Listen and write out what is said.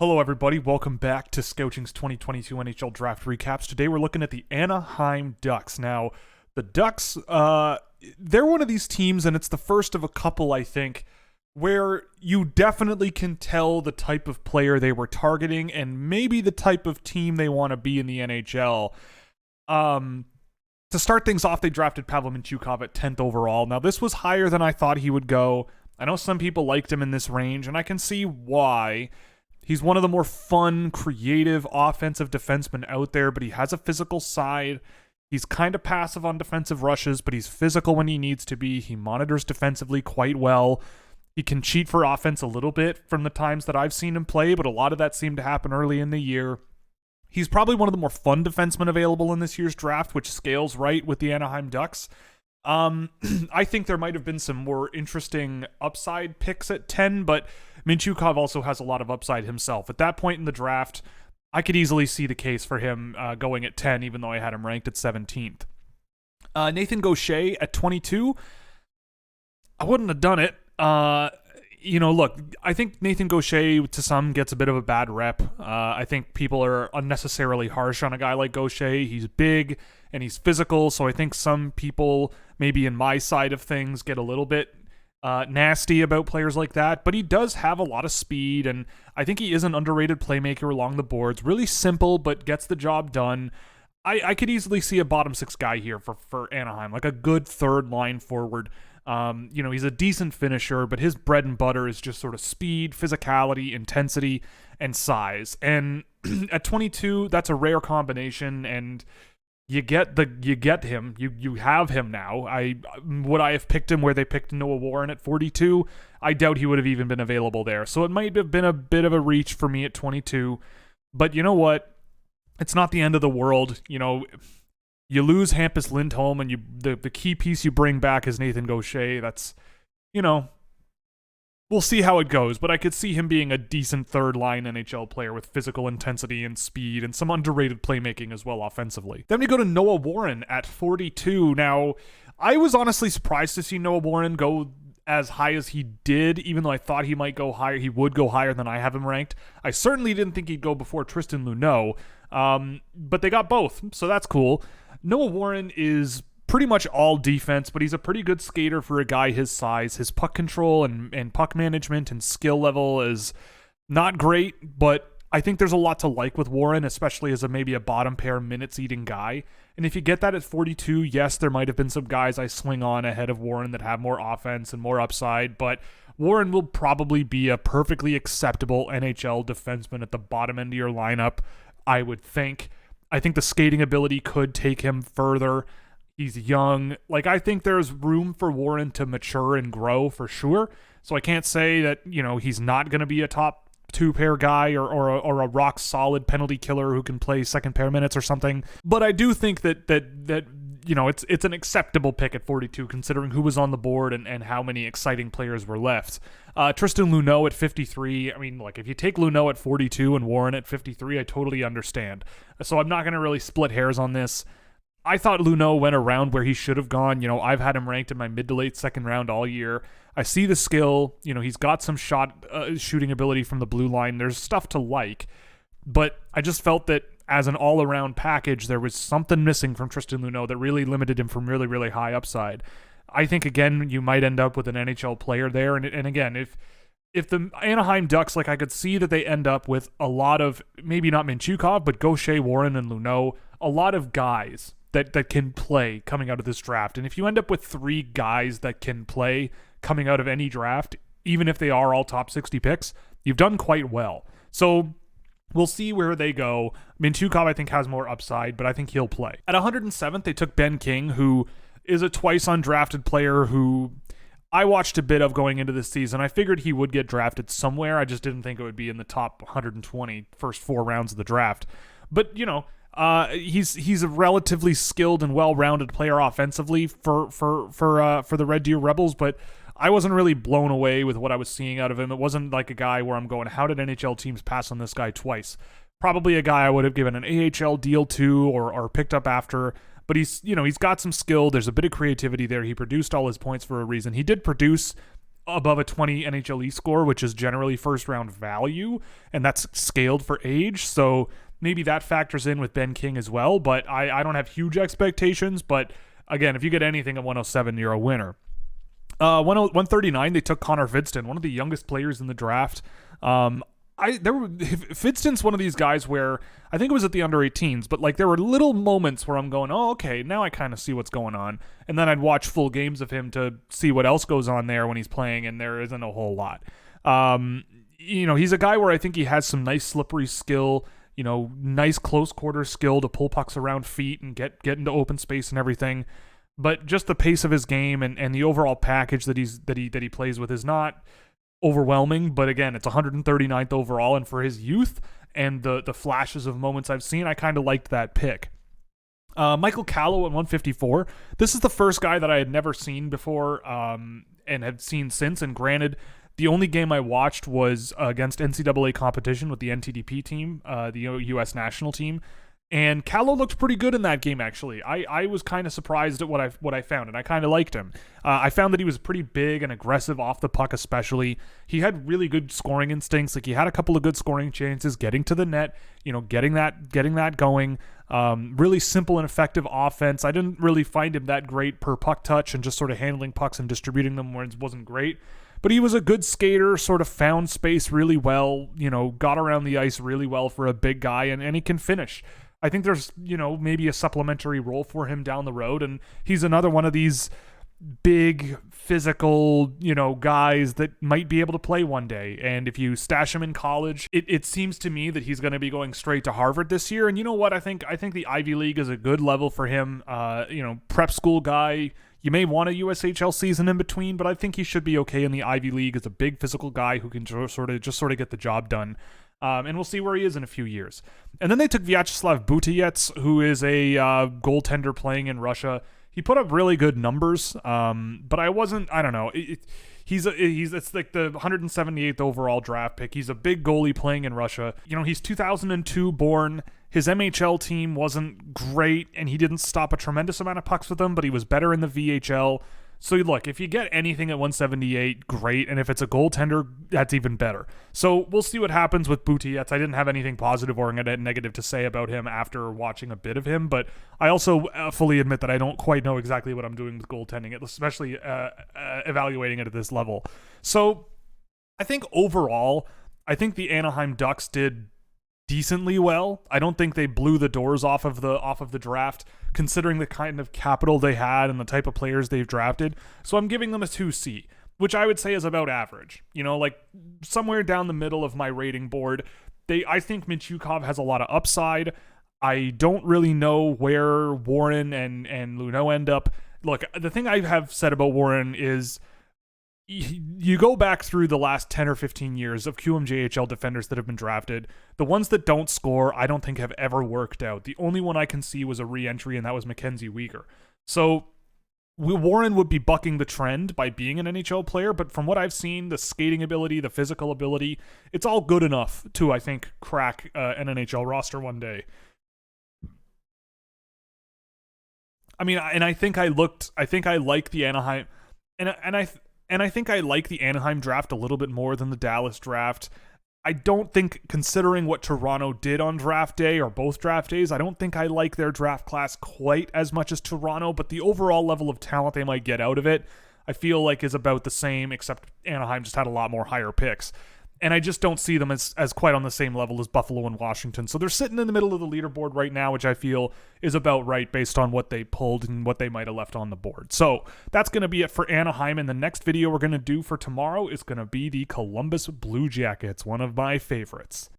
Hello, everybody. Welcome back to Scouching's 2022 NHL Draft Recaps. Today, we're looking at the Anaheim Ducks. Now, the Ducks, they're one of these teams, and it's the first of a couple, I think, where you definitely can tell the type of player they were targeting and maybe the type of team they want to be in the NHL. To start things off, they drafted Pavlim and Chukov at 10th overall. Now, this was higher than I thought he would go. I know some people liked him in this range, and I can see why. He's one of the more fun, creative, offensive defensemen out there, but he has a physical side. He's kind of passive on defensive rushes, but he's physical when he needs to be. He monitors defensively quite well. He can cheat for offense a little bit from the times that I've seen him play, but a lot of that seemed to happen early in the year. He's probably one of the more fun defensemen available in this year's draft, which scales right with the Anaheim Ducks. I think there might have been some more interesting upside picks at 10, but Minchukov also has a lot of upside himself. At that point in the draft, I could easily see the case for him going at 10, even though I had him ranked at 17th. Nathan Gautier at 22, I wouldn't have done it. Look, I think Nathan Gautier to some gets a bit of a bad rep. I think people are unnecessarily harsh on a guy like Gautier. He's big and he's physical, so I think some people, maybe in my side of things, get a little bit nasty about players like that, but he does have a lot of speed, and I think he is an underrated playmaker along the boards. Really simple, but gets the job done. I could easily see a bottom six guy here for Anaheim, like a good third line forward. He's a decent finisher, but his bread and butter is just sort of speed, physicality, intensity, and size. And at 22, that's a rare combination, and you get him. You have him now. Would I have picked him where they picked Noah Warren at 42? I doubt he would have even been available there. So it might have been a bit of a reach for me at 22. But you know what? It's not the end of the world. You lose Hampus Lindholm, and the key piece you bring back is Nathan Gautier. That's, we'll see how it goes, but I could see him being a decent third-line NHL player with physical intensity and speed and some underrated playmaking as well offensively. Then we go to Noah Warren at 42. Now, I was honestly surprised to see Noah Warren go as high as he did, even though I thought he might go higher. He would go higher than I have him ranked. I certainly didn't think he'd go before Tristan Luneau, but they got both, so that's cool. Noah Warren is pretty much all defense, but he's a pretty good skater for a guy his size. His puck control and puck management and skill level is not great, but I think there's a lot to like with Warren, especially as maybe a bottom pair minutes eating guy. And if you get that at 42, yes, there might have been some guys I swing on ahead of Warren that have more offense and more upside, but Warren will probably be a perfectly acceptable NHL defenseman at the bottom end of your lineup, I would think. I think the skating ability could take him further. He's young. I think there's room for Warren to mature and grow for sure. So I can't say that, he's not going to be a top two pair guy or a rock solid penalty killer who can play second pair minutes or something. But I do think that it's an acceptable pick at 42 considering who was on the board and how many exciting players were left. Tristan Luneau at 53. If you take Luneau at 42 and Warren at 53, I totally understand. So I'm not going to really split hairs on this. I thought Luneau went around where he should have gone. I've had him ranked in my mid to late second round all year. I see the skill. He's got some shooting ability from the blue line. There's stuff to like. But I just felt that as an all-around package, there was something missing from Tristan Luneau that really limited him from really, really high upside. I think, again, you might end up with an NHL player there. And again, if the Anaheim Ducks, I could see that they end up with a lot of, maybe not Minchukov, but Gautier, Warren, and Luneau, a lot of guys that can play coming out of this draft. And if you end up with three guys that can play coming out of any draft, even if they are all top 60 picks, you've done quite well. So we'll see where they go. Minchukov, I think, has more upside, but I think he'll play. At 107th, they took Ben King, who is a twice undrafted player who I watched a bit of going into this season. I figured he would get drafted somewhere. I just didn't think it would be in the top 120 first four rounds of the draft. But, he's a relatively skilled and well-rounded player offensively for the Red Deer Rebels, but I wasn't really blown away with what I was seeing out of him. It wasn't like a guy where I'm going, how did NHL teams pass on this guy twice? Probably a guy I would have given an AHL deal to or picked up after. But he's got some skill. There's a bit of creativity there. He produced all his points for a reason. He did produce above a 20 NHLE score, which is generally first round value, and that's scaled for age. So maybe that factors in with Ben King as well, but I don't have huge expectations. But again, if you get anything at 107, you're a winner. 139, they took Connor Vidston, one of the youngest players in the draft. Fidston's one of these guys where I think it was at the under 18s, but like there were little moments where I'm going, oh, okay, now I kind of see what's going on. And then I'd watch full games of him to see what else goes on there when he's playing, and there isn't a whole lot. He's a guy where I think he has some nice slippery skill, nice close quarter skill to pull pucks around feet and get into open space and everything. But just the pace of his game and the overall package that he plays with is not overwhelming. But again, it's 139th overall, and for his youth and the flashes of moments I've seen, I kind of liked that pick. Michael Callow at 154. This is the first guy that I had never seen before and had seen since. And granted, the only game I watched was against NCAA competition with the NTDP team, the U.S. national team. And Callow looked pretty good in that game, actually. I was kind of surprised at what I found, and I kind of liked him. I found that he was pretty big and aggressive off the puck especially. He had really good scoring instincts. Like, he had a couple of good scoring chances, getting to the net, getting that going. Really simple and effective offense. I didn't really find him that great per puck touch, and just sort of handling pucks and distributing them where it wasn't great. But he was a good skater, sort of found space really well, got around the ice really well for a big guy, and he can finish. I think there's, maybe a supplementary role for him down the road, and he's another one of these big, physical, guys that might be able to play one day. And if you stash him in college, it seems to me that he's going to be going straight to Harvard this year. And you know what? I think the Ivy League is a good level for him. Prep school guy. You may want a USHL season in between, but I think he should be okay in the Ivy League as a big physical guy who can sort of get the job done. And we'll see where he is in a few years. And then they took Vyacheslav Buteyets, who is a goaltender playing in Russia. He put up really good numbers, but I don't know. It's like the 178th overall draft pick. He's a big goalie playing in Russia. He's 2002 born. His MHL team wasn't great, and he didn't stop a tremendous amount of pucks with them, but he was better in the VHL. So look, if you get anything at 178, great. And if it's a goaltender, that's even better. So we'll see what happens with Buteyets. I didn't have anything positive or negative to say about him after watching a bit of him, but I also fully admit that I don't quite know exactly what I'm doing with goaltending, especially evaluating it at this level. So I think overall, the Anaheim Ducks did decently well. I don't think they blew the doors off of the draft, considering the kind of capital they had and the type of players they've drafted. So I'm giving them a 2C, which I would say is about average. like somewhere down the middle of my rating board. I think Chukov has a lot of upside. I don't really know where Warren and Luneau end up. Look, the thing I have said about Warren is, you go back through the last 10 or 15 years of QMJHL defenders that have been drafted. The ones that don't score, I don't think have ever worked out. The only one I can see was a re-entry, and that was Mackenzie Weegar. So Warren would be bucking the trend by being an NHL player, but from what I've seen, the skating ability, the physical ability, it's all good enough to, I think, crack an NHL roster one day. I mean, and I think I like the Anaheim, and I think I like the Anaheim draft a little bit more than the Dallas draft. I don't think, considering what Toronto did on draft day, or both draft days, I don't think I like their draft class quite as much as Toronto, but the overall level of talent they might get out of it, I feel like is about the same, except Anaheim just had a lot more higher picks. And I just don't see them as quite on the same level as Buffalo and Washington. So they're sitting in the middle of the leaderboard right now, which I feel is about right based on what they pulled and what they might have left on the board. So that's going to be it for Anaheim. And the next video we're going to do for tomorrow is going to be the Columbus Blue Jackets, one of my favorites.